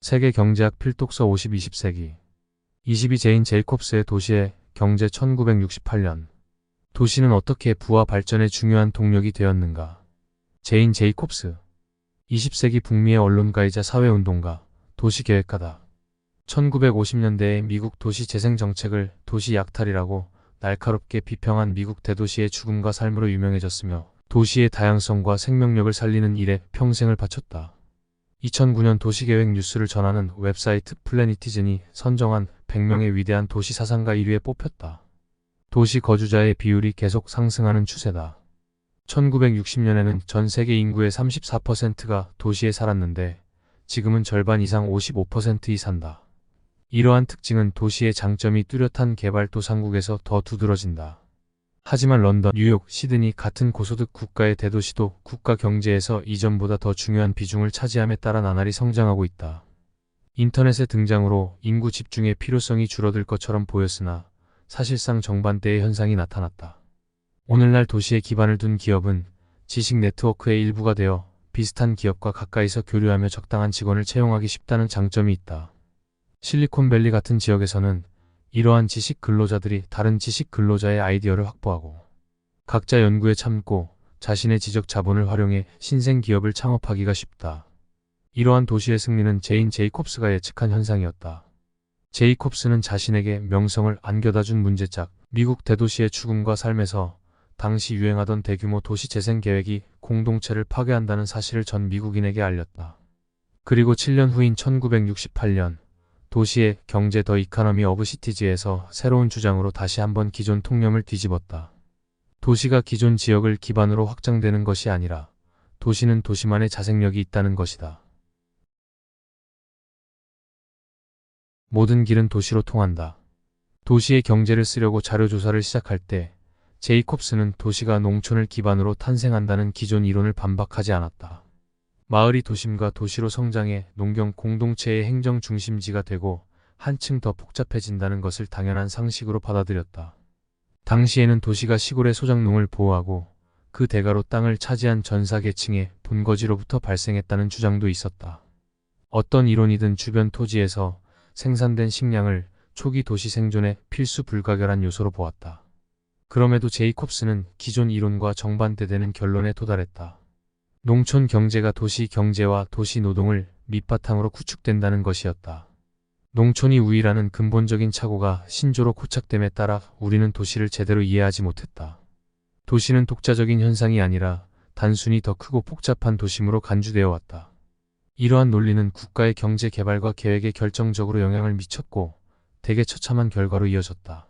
세계 경제학 필독서 50-20세기 22 제인 제이콥스의 도시의 경제 1968년 도시는 어떻게 부와 발전의 중요한 동력이 되었는가. 제인 제이콥스 20세기 북미의 언론가이자 사회운동가, 도시계획가다. 1950년대에 미국 도시재생정책을 도시 약탈이라고 날카롭게 비평한 미국 대도시의 죽음과 삶으로 유명해졌으며 도시의 다양성과 생명력을 살리는 일에 평생을 바쳤다. 2009년 도시계획 뉴스를 전하는 웹사이트 플래니티즌이 선정한 100명의 위대한 도시 사상가 1위에 뽑혔다. 도시 거주자의 비율이 계속 상승하는 추세다. 1960년에는 전 세계 인구의 34%가 도시에 살았는데 지금은 절반 이상 55%이 산다. 이러한 특징은 도시의 장점이 뚜렷한 개발도상국에서 더 두드러진다. 하지만 런던, 뉴욕, 시드니 같은 고소득 국가의 대도시도 국가 경제에서 이전보다 더 중요한 비중을 차지함에 따라 나날이 성장하고 있다. 인터넷의 등장으로 인구 집중의 필요성이 줄어들 것처럼 보였으나 사실상 정반대의 현상이 나타났다. 오늘날 도시에 기반을 둔 기업은 지식 네트워크의 일부가 되어 비슷한 기업과 가까이서 교류하며 적당한 직원을 채용하기 쉽다는 장점이 있다. 실리콘밸리 같은 지역에서는 이러한 지식 근로자들이 다른 지식 근로자의 아이디어를 확보하고 각자 연구에 참고 자신의 지적 자본을 활용해 신생 기업을 창업하기가 쉽다. 이러한 도시의 승리는 제인 제이콥스가 예측한 현상이었다. 제이콥스는 자신에게 명성을 안겨다준 문제작, 미국 대도시의 죽음과 삶에서 당시 유행하던 대규모 도시 재생 계획이 공동체를 파괴한다는 사실을 전 미국인에게 알렸다. 그리고 7년 후인 1968년 도시의 경제 더 이카노미 오브 시티즈에서 새로운 주장으로 다시 한번 기존 통념을 뒤집었다. 도시가 기존 지역을 기반으로 확장되는 것이 아니라 도시는 도시만의 자생력이 있다는 것이다. 모든 길은 도시로 통한다. 도시의 경제를 쓰려고 자료조사를 시작할 때 제이콥스는 도시가 농촌을 기반으로 탄생한다는 기존 이론을 반박하지 않았다. 마을이 도심과 도시로 성장해 농경 공동체의 행정 중심지가 되고 한층 더 복잡해진다는 것을 당연한 상식으로 받아들였다. 당시에는 도시가 시골의 소작농을 보호하고 그 대가로 땅을 차지한 전사계층의 본거지로부터 발생했다는 주장도 있었다. 어떤 이론이든 주변 토지에서 생산된 식량을 초기 도시 생존의 필수 불가결한 요소로 보았다. 그럼에도 제이콥스는 기존 이론과 정반대되는 결론에 도달했다. 농촌 경제가 도시 경제와 도시 노동을 밑바탕으로 구축된다는 것이었다. 농촌이 우위라는 근본적인 착오가 신조로 고착됨에 따라 우리는 도시를 제대로 이해하지 못했다. 도시는 독자적인 현상이 아니라 단순히 더 크고 복잡한 도심으로 간주되어 왔다. 이러한 논리는 국가의 경제 개발과 계획에 결정적으로 영향을 미쳤고 대개 처참한 결과로 이어졌다.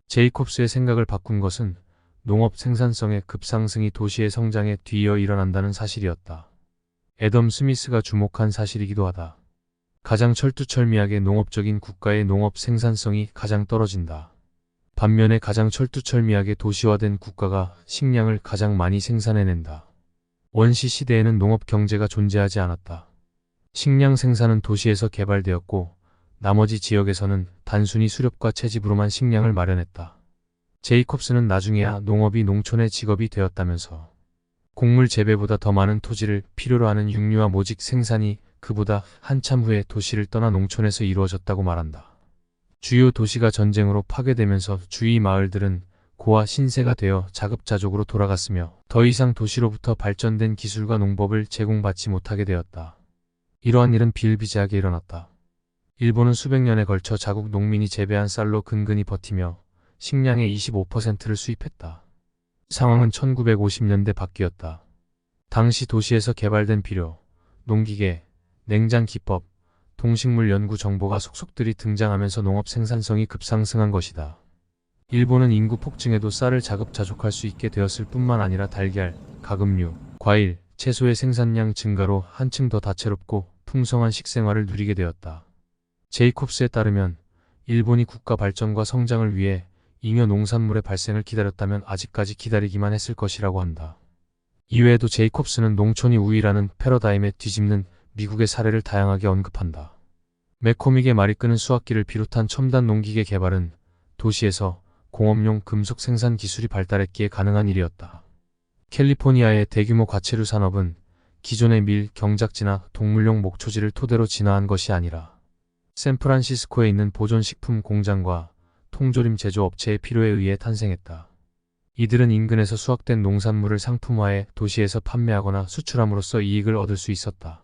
제이콥스의 생각을 바꾼 것은 농업 생산성의 급상승이 도시의 성장에 뒤이어 일어난다는 사실이었다. 애덤 스미스가 주목한 사실이기도 하다. 가장 철두철미하게 농업적인 국가의 농업 생산성이 가장 떨어진다. 반면에 가장 철두철미하게 도시화된 국가가 식량을 가장 많이 생산해낸다. 원시 시대에는 농업 경제가 존재하지 않았다. 식량 생산은 도시에서 개발되었고 나머지 지역에서는 단순히 수렵과 채집으로만 식량을 마련했다. 제이콥스는 나중에야 농업이 농촌의 직업이 되었다면서 곡물 재배보다 더 많은 토지를 필요로 하는 육류와 모직 생산이 그보다 한참 후에 도시를 떠나 농촌에서 이루어졌다고 말한다. 주요 도시가 전쟁으로 파괴되면서 주위 마을들은 고아 신세가 되어 자급자족으로 돌아갔으며 더 이상 도시로부터 발전된 기술과 농법을 제공받지 못하게 되었다. 이러한 일은 비일비재하게 일어났다. 일본은 수백 년에 걸쳐 자국 농민이 재배한 쌀로 근근히 버티며 식량의 25%를 수입했다. 상황은 1950년대 바뀌었다. 당시 도시에서 개발된 비료, 농기계, 냉장 기법, 동식물 연구 정보가 속속들이 등장하면서 농업 생산성이 급상승한 것이다. 일본은 인구 폭증에도 쌀을 자급자족할 수 있게 되었을 뿐만 아니라 달걀, 가금류, 과일, 채소의 생산량 증가로 한층 더 다채롭고 풍성한 식생활을 누리게 되었다. 제이콥스에 따르면 일본이 국가 발전과 성장을 위해 잉여 농산물의 발생을 기다렸다면 아직까지 기다리기만 했을 것이라고 한다. 이외에도 제이콥스는 농촌이 우위라는 패러다임에 뒤집는 미국의 사례를 다양하게 언급한다. 매코믹의 말이 끄는 수확기를 비롯한 첨단 농기계 개발은 도시에서 공업용 금속 생산 기술이 발달했기에 가능한 일이었다. 캘리포니아의 대규모 과체류 산업은 기존의 밀, 경작지나 동물용 목초지를 토대로 진화한 것이 아니라 샌프란시스코에 있는 보존식품 공장과 통조림 제조업체의 필요에 의해 탄생했다. 이들은 인근에서 수확된 농산물을 상품화해 도시에서 판매하거나 수출함으로써 이익을 얻을 수 있었다.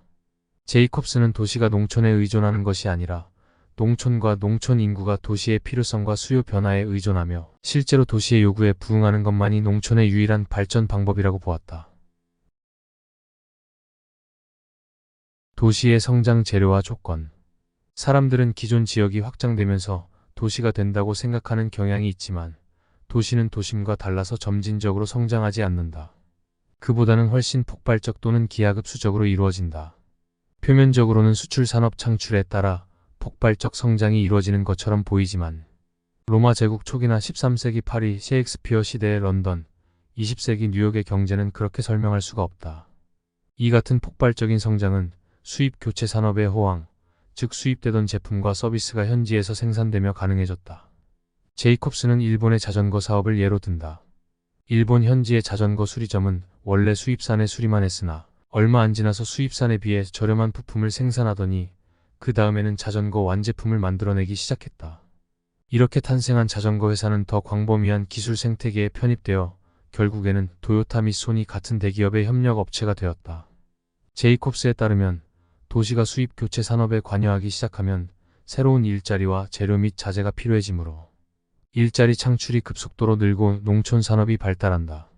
제이콥스는 도시가 농촌에 의존하는 것이 아니라 농촌과 농촌 인구가 도시의 필요성과 수요 변화에 의존하며 실제로 도시의 요구에 부응하는 것만이 농촌의 유일한 발전 방법이라고 보았다. 도시의 성장 재료와 조건. 사람들은 기존 지역이 확장되면서 도시가 된다고 생각하는 경향이 있지만 도시는 도심과 달라서 점진적으로 성장하지 않는다. 그보다는 훨씬 폭발적 또는 기하급수적으로 이루어진다. 표면적으로는 수출 산업 창출에 따라 폭발적 성장이 이루어지는 것처럼 보이지만 로마 제국 초기나 13세기 파리 셰익스피어 시대의 런던, 20세기 뉴욕의 경제는 그렇게 설명할 수가 없다. 이 같은 폭발적인 성장은 수입 교체 산업의 호황, 즉 수입되던 제품과 서비스가 현지에서 생산되며 가능해졌다. 제이콥스는 일본의 자전거 사업을 예로 든다. 일본 현지의 자전거 수리점은 원래 수입산에 수리만 했으나 얼마 안 지나서 수입산에 비해 저렴한 부품을 생산하더니 그 다음에는 자전거 완제품을 만들어내기 시작했다. 이렇게 탄생한 자전거 회사는 더 광범위한 기술 생태계에 편입되어 결국에는 토요타 및 소니 같은 대기업의 협력 업체가 되었다. 제이콥스에 따르면 도시가 수입 교체 산업에 관여하기 시작하면 새로운 일자리와 재료 및 자재가 필요해지므로 일자리 창출이 급속도로 늘고 농촌 산업이 발달한다.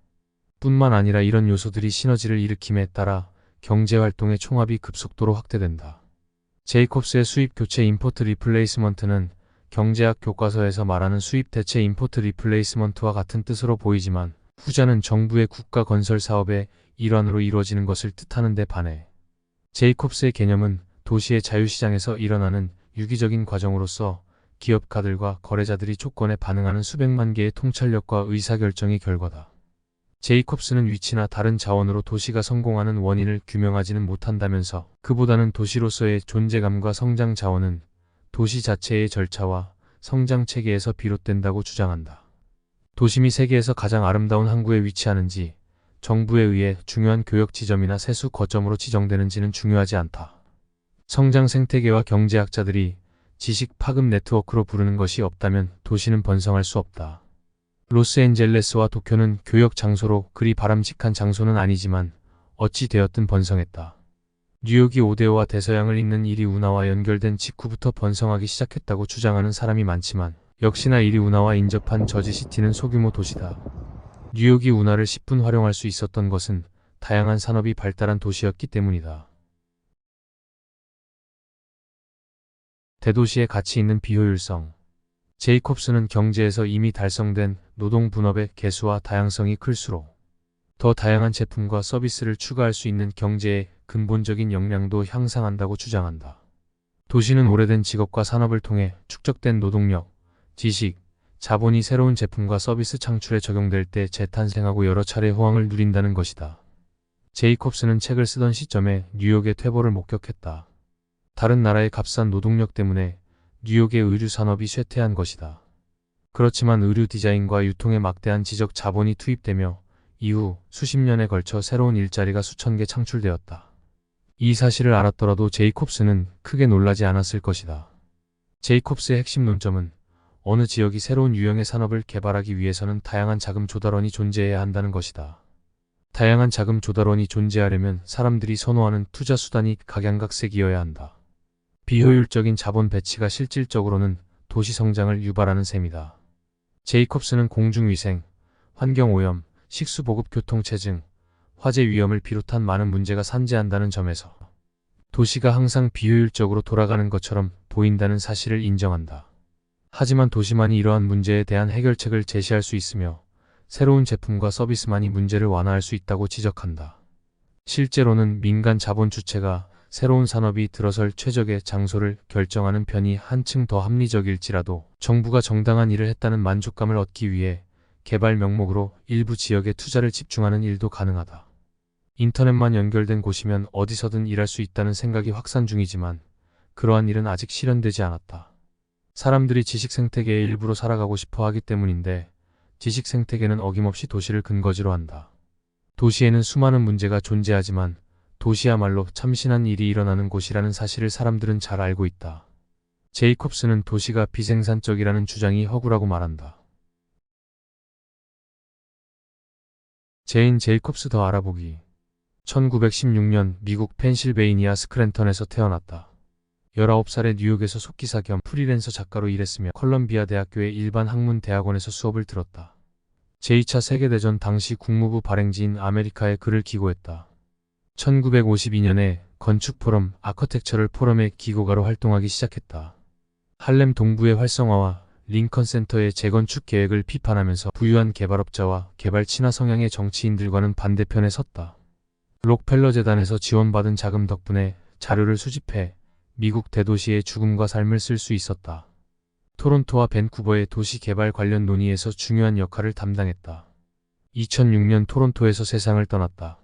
뿐만 아니라 이런 요소들이 시너지를 일으킴에 따라 경제활동의 총합이 급속도로 확대된다. 제이콥스의 수입 교체 임포트 리플레이스먼트는 경제학 교과서에서 말하는 수입 대체 임포트 리플레이스먼트와 같은 뜻으로 보이지만 후자는 정부의 국가 건설 사업의 일환으로 이루어지는 것을 뜻하는 데 반해 제이콥스의 개념은 도시의 자유시장에서 일어나는 유기적인 과정으로서 기업가들과 거래자들이 조건에 반응하는 수백만 개의 통찰력과 의사결정의 결과다. 제이콥스는 위치나 다른 자원으로 도시가 성공하는 원인을 규명하지는 못한다면서 그보다는 도시로서의 존재감과 성장 자원은 도시 자체의 절차와 성장 체계에서 비롯된다고 주장한다. 도심이 세계에서 가장 아름다운 항구에 위치하는지 정부에 의해 중요한 교역 지점이나 세수 거점으로 지정되는지는 중요하지 않다. 성장 생태계와 경제학자들이 지식 파급 네트워크로 부르는 것이 없다면 도시는 번성할 수 없다. 로스앤젤레스와 도쿄는 교역 장소로 그리 바람직한 장소는 아니지만 어찌 되었든 번성했다. 뉴욕이 오데오와 대서양을 잇는 이리 운하와 연결된 직후부터 번성하기 시작했다고 주장하는 사람이 많지만 역시나 이리 운하와 인접한 저지시티는 소규모 도시다. 뉴욕이 운하를 10분 활용할 수 있었던 것은 다양한 산업이 발달한 도시였기 때문이다. 대도시의 가치 있는 비효율성. 제이콥스는 경제에서 이미 달성된 노동 분업의 개수와 다양성이 클수록 더 다양한 제품과 서비스를 추가할 수 있는 경제의 근본적인 역량도 향상한다고 주장한다. 도시는 오래된 직업과 산업을 통해 축적된 노동력, 지식, 자본이 새로운 제품과 서비스 창출에 적용될 때 재탄생하고 여러 차례 호황을 누린다는 것이다. 제이콥스는 책을 쓰던 시점에 뉴욕의 퇴보를 목격했다. 다른 나라의 값싼 노동력 때문에 뉴욕의 의류 산업이 쇠퇴한 것이다. 그렇지만 의류 디자인과 유통에 막대한 지적 자본이 투입되며 이후 수십 년에 걸쳐 새로운 일자리가 수천 개 창출되었다. 이 사실을 알았더라도 제이콥스는 크게 놀라지 않았을 것이다. 제이콥스의 핵심 논점은 어느 지역이 새로운 유형의 산업을 개발하기 위해서는 다양한 자금 조달원이 존재해야 한다는 것이다. 다양한 자금 조달원이 존재하려면 사람들이 선호하는 투자 수단이 각양각색이어야 한다. 비효율적인 자본 배치가 실질적으로는 도시 성장을 유발하는 셈이다. 제이콥스는 공중위생, 환경오염, 식수보급 교통체증, 화재 위험을 비롯한 많은 문제가 산재한다는 점에서 도시가 항상 비효율적으로 돌아가는 것처럼 보인다는 사실을 인정한다. 하지만 도시만이 이러한 문제에 대한 해결책을 제시할 수 있으며 새로운 제품과 서비스만이 문제를 완화할 수 있다고 지적한다. 실제로는 민간 자본 주체가 새로운 산업이 들어설 최적의 장소를 결정하는 편이 한층 더 합리적일지라도 정부가 정당한 일을 했다는 만족감을 얻기 위해 개발 명목으로 일부 지역에 투자를 집중하는 일도 가능하다. 인터넷만 연결된 곳이면 어디서든 일할 수 있다는 생각이 확산 중이지만 그러한 일은 아직 실현되지 않았다. 사람들이 지식 생태계의 일부로 살아가고 싶어 하기 때문인데 지식 생태계는 어김없이 도시를 근거지로 한다. 도시에는 수많은 문제가 존재하지만 도시야말로 참신한 일이 일어나는 곳이라는 사실을 사람들은 잘 알고 있다. 제이콥스는 도시가 비생산적이라는 주장이 허구라고 말한다. 제인 제이콥스 더 알아보기. 1916년 미국 펜실베이니아 스크랜턴에서 태어났다. 19살에 뉴욕에서 속기사 겸 프리랜서 작가로 일했으며 컬럼비아 대학교의 일반 학문 대학원에서 수업을 들었다. 제2차 세계대전 당시 국무부 발행지인 아메리카에 글을 기고했다. 1952년에 건축 포럼 아커텍처럴 포럼의 기고가로 활동하기 시작했다. 할렘 동부의 활성화와 링컨 센터의 재건축 계획을 비판하면서 부유한 개발업자와 개발 친화 성향의 정치인들과는 반대편에 섰다. 록펠러 재단에서 지원받은 자금 덕분에 자료를 수집해 미국 대도시의 죽음과 삶을 쓸 수 있었다. 토론토와 밴쿠버의 도시 개발 관련 논의에서 중요한 역할을 담당했다. 2006년 토론토에서 세상을 떠났다.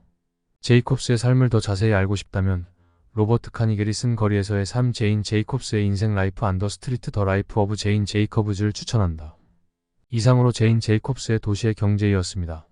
제이콥스의 삶을 더 자세히 알고 싶다면 로버트 카니겔이 쓴 거리에서의 삶 제인 제이콥스의 인생 라이프 안더 스트리트 더 라이프 오브 제인 제이커브즈를 추천한다. 이상으로 제인 제이콥스의 도시의 경제이었습니다.